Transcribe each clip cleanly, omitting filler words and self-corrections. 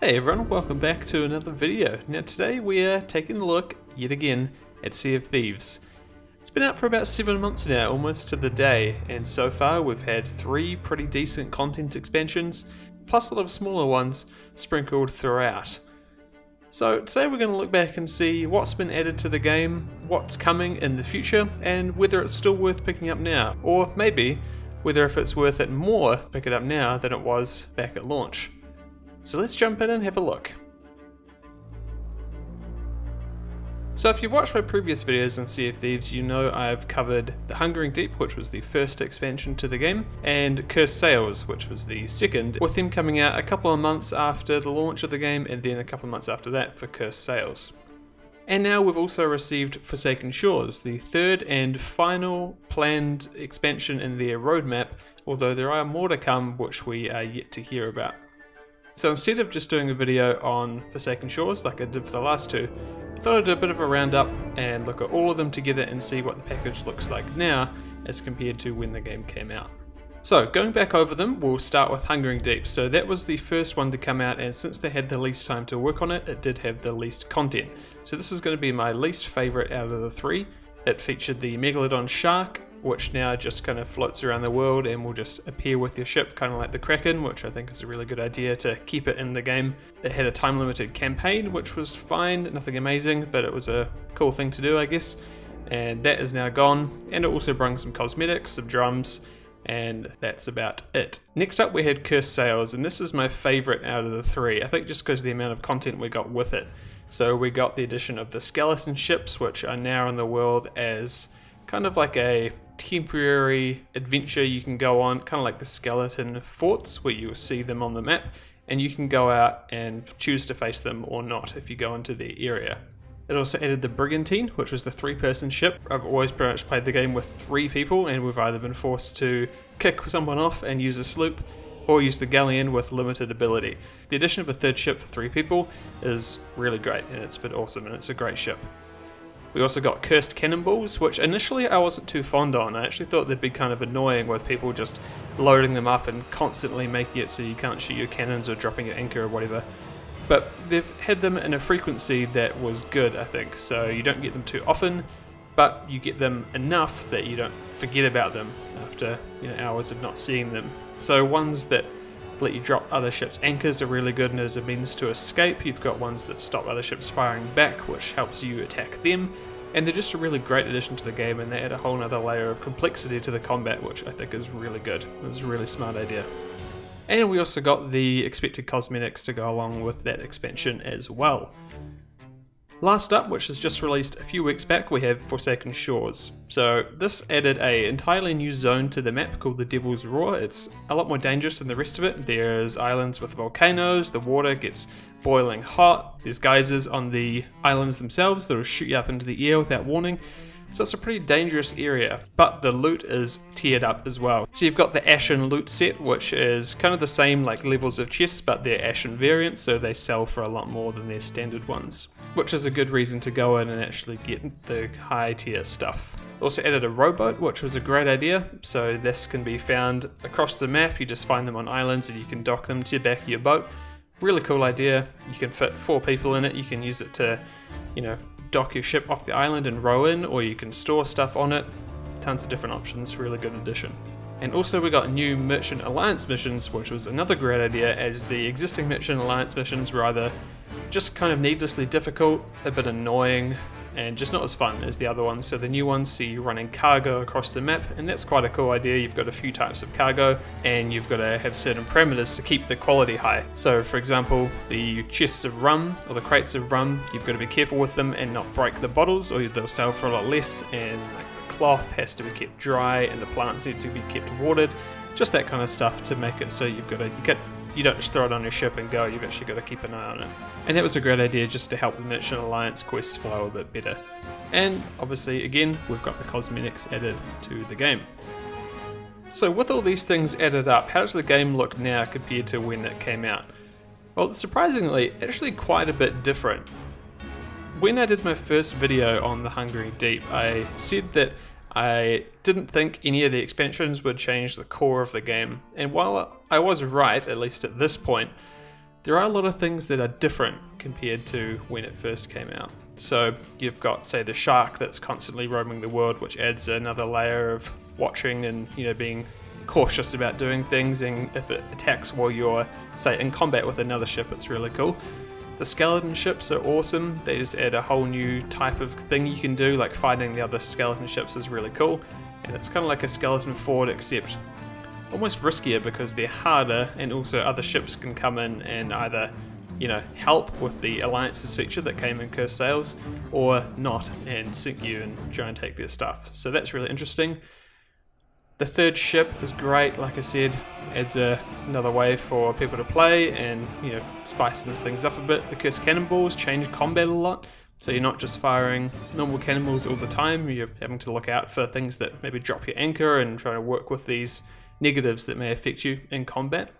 Hey everyone, welcome back to another video. Now today we are taking a look, yet again, at Sea of Thieves. It's been out for about 7 months now, almost to the day, and so far we've had 3 pretty decent content expansions, plus a lot of smaller ones sprinkled throughout. So today we're going to look back and see what's been added to the game, what's coming in the future, and whether it's still worth picking up now, or maybe whether if it's worth it more to pick it up now than it was back at launch. So let's jump in and have a look. So if you've watched my previous videos on Sea of Thieves, you know I've covered the Hungering Deep, which was the first expansion to the game, and Cursed Sails, which was the second, with them coming out a couple of months after the launch of the game and then a couple of months after that for Cursed Sails. And now we've also received Forsaken Shores, the third and final planned expansion in their roadmap, although there are more to come which we are yet to hear about. So instead of just doing a video on Forsaken Shores like I did for the last two, I thought I'd do a bit of a roundup and look at all of them together and see what the package looks like now as compared to when the game came out. So going back over them, we'll start with Hungering Deep. So that was the first one to come out, and since they had the least time to work on it, it did have the least content. So this is going to be my least favourite out of the 3. It featured the Megalodon shark, which now just kind of floats around the world and will just appear with your ship, kind of like the Kraken, which I think is a really good idea to keep it in the game. It had a time limited campaign, which was fine, nothing amazing, but it was a cool thing to do, I guess. And that is now gone, and it also brings some cosmetics, some drums, and that's about it. Next up we had Cursed Sails, and this is my favourite out of the 3, I think just because of the amount of content we got with it. So we got the addition of the skeleton ships, which are now in the world as kind of like a temporary adventure you can go on, kind of like the skeleton forts where you'll see them on the map, and you can go out and choose to face them or not if you go into the area. It also added the Brigantine, which was the 3-person ship. I've always pretty much played the game with 3 people, and we've either been forced to kick someone off and use a sloop, or use the galleon with limited ability. The addition of a 3rd ship for 3 people is really great, and it's been awesome, and it's a great ship. We also got Cursed Cannonballs, which initially I wasn't too fond on. I actually thought they'd be kind of annoying with people just loading them up and constantly making it so you can't shoot your cannons or dropping your anchor or whatever. But they've had them in a frequency that was good, I think, so you don't get them too often, but you get them enough that you don't forget about them after hours of not seeing them. So ones that let you drop other ships' anchors are really good, and as a means to escape. You've got ones that stop other ships firing back, which helps you attack them, and they're just a really great addition to the game, and they add a whole other layer of complexity to the combat, which I think is really good. It was a really smart idea. And we also got the expected cosmetics to go along with that expansion as well. Last up, which was just released a few weeks back, we have Forsaken Shores. So this added an entirely new zone to the map called the Devil's Roar. It's a lot more dangerous than the rest of it. There's islands with volcanoes, the water gets boiling hot, there's geysers on the islands themselves that'll shoot you up into the air without warning. So it's a pretty dangerous area, but the loot is tiered up as well. So you've got the Ashen loot set, which is kind of the same like levels of chests, but they're Ashen variants, so they sell for a lot more than their standard ones, which is a good reason to go in and actually get the high tier stuff. Also added a rowboat, which was a great idea. So this can be found across the map. You just find them on islands and you can dock them to the back of your boat. Really cool idea. You can fit 4 people in it. You can use it to, dock your ship off the island and row in, or you can store stuff on it. Tons of different options, really good addition. And also we got new Merchant Alliance missions, which was another great idea, as the existing Merchant Alliance missions were either just kind of needlessly difficult, a bit annoying, and just not as fun as the other ones. So the new ones see you running cargo across the map, and that's quite a cool idea. You've got a few types of cargo, and you've got to have certain parameters to keep the quality high. So for example, the chests of rum, or the crates of rum, you've got to be careful with them and not break the bottles, or they'll sell for a lot less, and like the cloth has to be kept dry, and the plants need to be kept watered. Just that kind of stuff to make it so you don't just throw it on your ship and go, you've actually got to keep an eye on it. And that was a great idea just to help the Merchant Alliance quests flow a bit better. And obviously, again, we've got the cosmetics added to the game. So with all these things added up, how does the game look now compared to when it came out? Well, surprisingly, actually quite a bit different. When I did my first video on the Hungering Deep, I said that I didn't think any of the expansions would change the core of the game, and while I was right, at least at this point, there are a lot of things that are different compared to when it first came out. So you've got, say, the shark that's constantly roaming the world, which adds another layer of watching and, you know, being cautious about doing things, and if it attacks while you're, say, in combat with another ship, it's really cool. The skeleton ships are awesome. They just add a whole new type of thing you can do, like fighting the other skeleton ships is really cool. And it's kind of like a skeleton fort, except almost riskier because they're harder, and also other ships can come in and either, you know, help with the alliances feature that came in Cursed Sails, or not and sink you and try and take their stuff. So that's really interesting. The third ship is great, like I said, adds another way for people to play and, you know, spices things up a bit. The Cursed Cannonballs change combat a lot, so you're not just firing normal cannonballs all the time, you're having to look out for things that maybe drop your anchor and try to work with these negatives that may affect you in combat.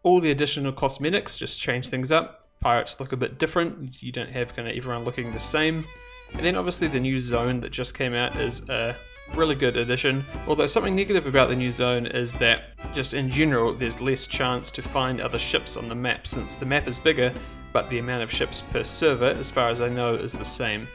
All the additional cosmetics just change things up. Pirates look a bit different, you don't have kind of everyone looking the same. And then obviously the new zone that just came out is a really good addition, although something negative about the new zone is that just in general there's less chance to find other ships on the map, since the map is bigger but the amount of ships per server, as far as I know, is the same.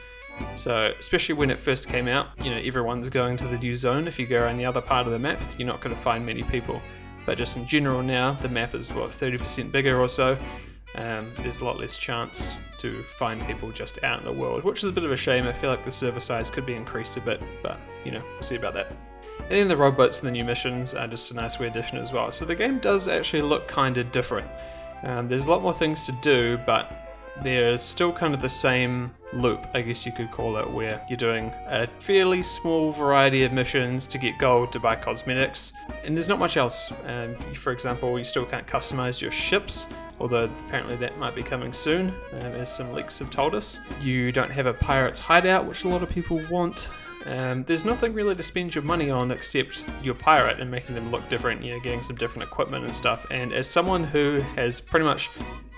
So especially when it first came out, you know, everyone's going to the new zone. If you go around the other part of the map, you're not going to find many people. But just in general now, the map is what, 30% bigger or so. There's a lot less chance to find people just out in the world, which is a bit of a shame. I feel like the server size could be increased a bit, but you know, we'll see about that. And then the rowboats and the new missions are just a nice wee addition as well. So the game does actually look kind of different. There's a lot more things to do, but there's still kind of the same loop, I guess you could call it, where you're doing a fairly small variety of missions to get gold to buy cosmetics, and there's not much else. For example, you still can't customize your ships, although apparently that might be coming soon, as some leaks have told us. You don't have a pirate's hideout, which a lot of people want. There's nothing really to spend your money on except your pirate and making them look different, you know, getting some different equipment and stuff. And as someone who has pretty much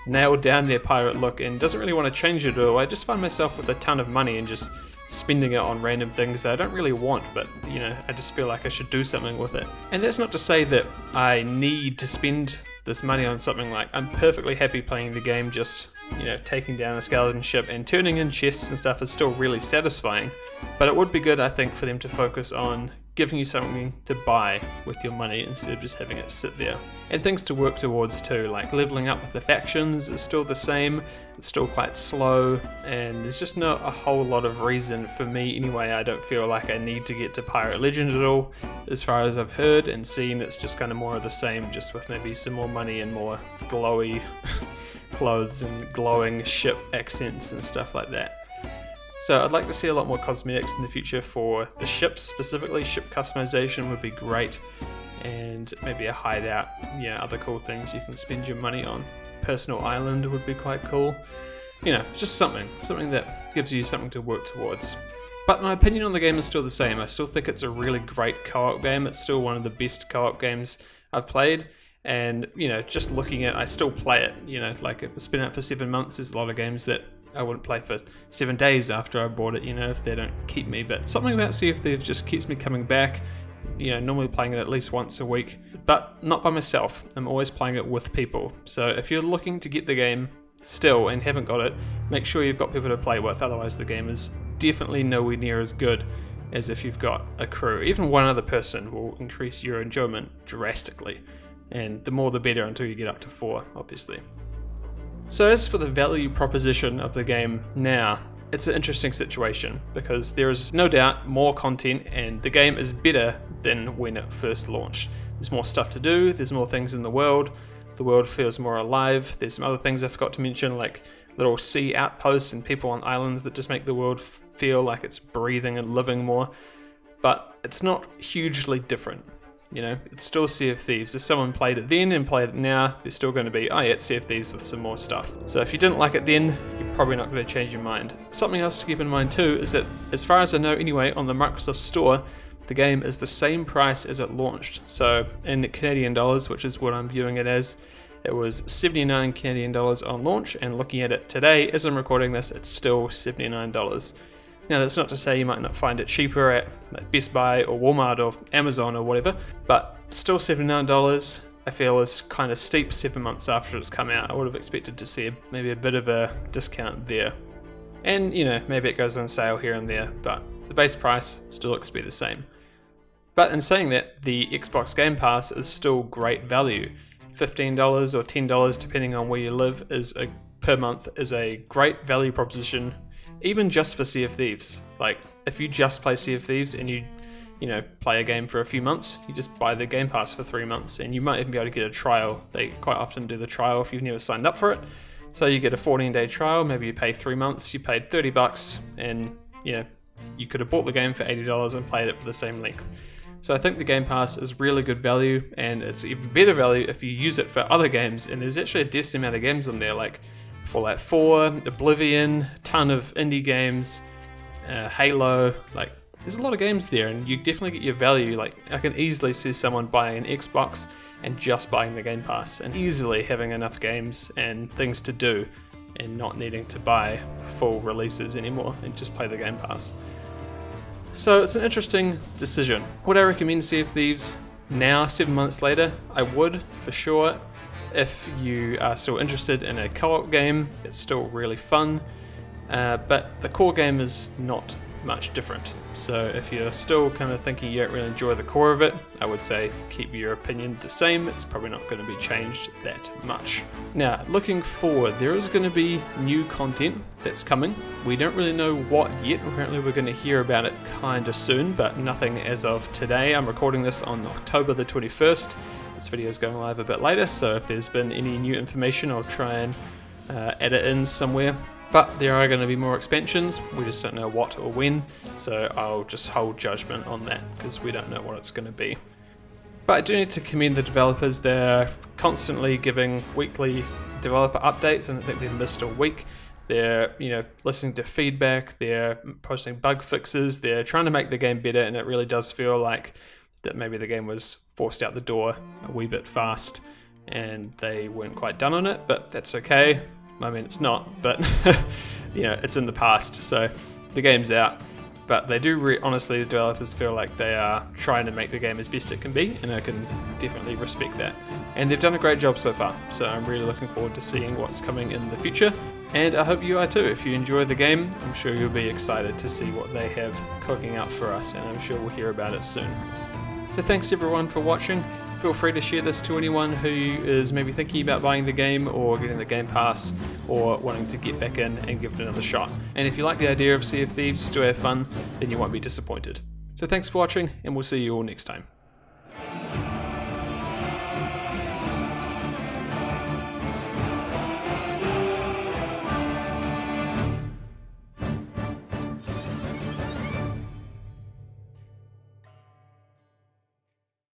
nailed down their pirate look and doesn't really want to change it at all, I just find myself with a ton of money and just spending it on random things that I don't really want, but you know, I just feel like I should do something with it. And that's not to say that I need to spend this money on something. Like, I'm perfectly happy playing the game, just, you know, taking down a skeleton ship and turning in chests and stuff is still really satisfying. But it would be good, I think, for them to focus on giving you something to buy with your money instead of just having it sit there. And things to work towards too, like leveling up with the factions is still the same, it's still quite slow, and there's just not a whole lot of reason for me anyway. I don't feel like I need to get to Pirate Legend at all. As far as I've heard and seen, it's just kind of more of the same, just with maybe some more money and more glowy clothes and glowing ship accents and stuff like that. So I'd like to see a lot more cosmetics in the future for the ships specifically. Ship customization would be great, and maybe a hideout, yeah, other cool things you can spend your money on. Personal island would be quite cool. You know, just something that gives you something to work towards. But my opinion on the game is still the same. I still think it's a really great co-op game. It's still one of the best co-op games I've played. And, you know, just looking at it, I still play it. You know, like, it's been out for 7 months. There's a lot of games that I wouldn't play for 7 days after I bought it, you know, if they don't keep me. But something about Sea of Thieves just keeps me coming back. You know, normally playing it at least once a week, but not by myself. I'm always playing it with people. So if you're looking to get the game still and haven't got it, make sure you've got people to play with. Otherwise the game is definitely nowhere near as good as if you've got a crew. Even one other person will increase your enjoyment drastically. And the more the better until you get up to 4, obviously. So as for the value proposition of the game now, it's an interesting situation because there is no doubt more content and the game is better than when it first launched. There's more stuff to do, there's more things in the world feels more alive. There's some other things I forgot to mention, like little sea outposts and people on islands that just make the world feel like it's breathing and living more. But it's not hugely different. You know, it's still Sea of Thieves. If someone played it then and played it now, they're still going to be, oh yeah, it's Sea of Thieves with some more stuff. So if you didn't like it then, you're probably not going to change your mind. Something else to keep in mind too is that, as far as I know anyway, on the Microsoft Store, the game is the same price as it launched. So in Canadian dollars, which is what I'm viewing it as, it was 79 Canadian dollars on launch, and looking at it today, as I'm recording this, it's still $79. Now that's not to say you might not find it cheaper at like Best Buy or Walmart or Amazon or whatever, but still $79, I feel is kind of steep 7 months after it's come out. I would have expected to see maybe a bit of a discount there. And, you know, maybe it goes on sale here and there, but the base price still looks to be the same. But in saying that, the Xbox Game Pass is still great value. $15 or $10, depending on where you live, per month is a great value proposition, even just for Sea of Thieves. Like, if you just play Sea of Thieves and you know, play a game for a few months, you just buy the Game Pass for 3 months, and you might even be able to get a trial. They quite often do the trial if you've never signed up for it. So you get a 14-day trial, maybe you pay 3 months, you paid $30, and you know, you could have bought the game for $80 and played it for the same length. So I think the Game Pass is really good value, and it's even better value if you use it for other games, and there's actually a decent amount of games on there, like Fallout 4, Oblivion, a ton of indie games, Halo, like there's a lot of games there, and you definitely get your value. Like, I can easily see someone buying an Xbox and just buying the Game Pass, and easily having enough games and things to do, and not needing to buy full releases anymore, and just play the Game Pass. So it's an interesting decision. Would I recommend Sea of Thieves now, 7 months later? I would, for sure. If you are still interested in a co-op game, it's still really fun, but the core game is not much different. So if you're still kind of thinking you don't really enjoy the core of it, I would say keep your opinion the same. It's probably not going to be changed that much. Now, looking forward, there is going to be new content that's coming. We don't really know what yet. Apparently we're going to hear about it kind of soon, but nothing as of today. I'm recording this on October the 21st. This video is going live a bit later, so if there's been any new information, I'll try and add it in somewhere. But there are going to be more expansions, we just don't know what or when, so I'll just hold judgment on that because we don't know what it's going to be. But I do need to commend the developers. They're constantly giving weekly developer updates, and I think they've missed a week. They're, you know, listening to feedback, they're posting bug fixes, they're trying to make the game better, and it really does feel like that maybe the game was forced out the door a wee bit fast and they weren't quite done on it, but that's okay. I mean, it's not, but you know, it's in the past, so the game's out. But they do, honestly, the developers feel like they are trying to make the game as best it can be, and I can definitely respect that. And they've done a great job so far, so I'm really looking forward to seeing what's coming in the future. And I hope you are too. If you enjoy the game, I'm sure you'll be excited to see what they have cooking up for us, and I'm sure we'll hear about it soon. So thanks everyone for watching. Feel free to share this to anyone who is maybe thinking about buying the game or getting the Game Pass or wanting to get back in and give it another shot. And if you like the idea of Sea of Thieves, still have fun, then you won't be disappointed. So thanks for watching, and we'll see you all next time.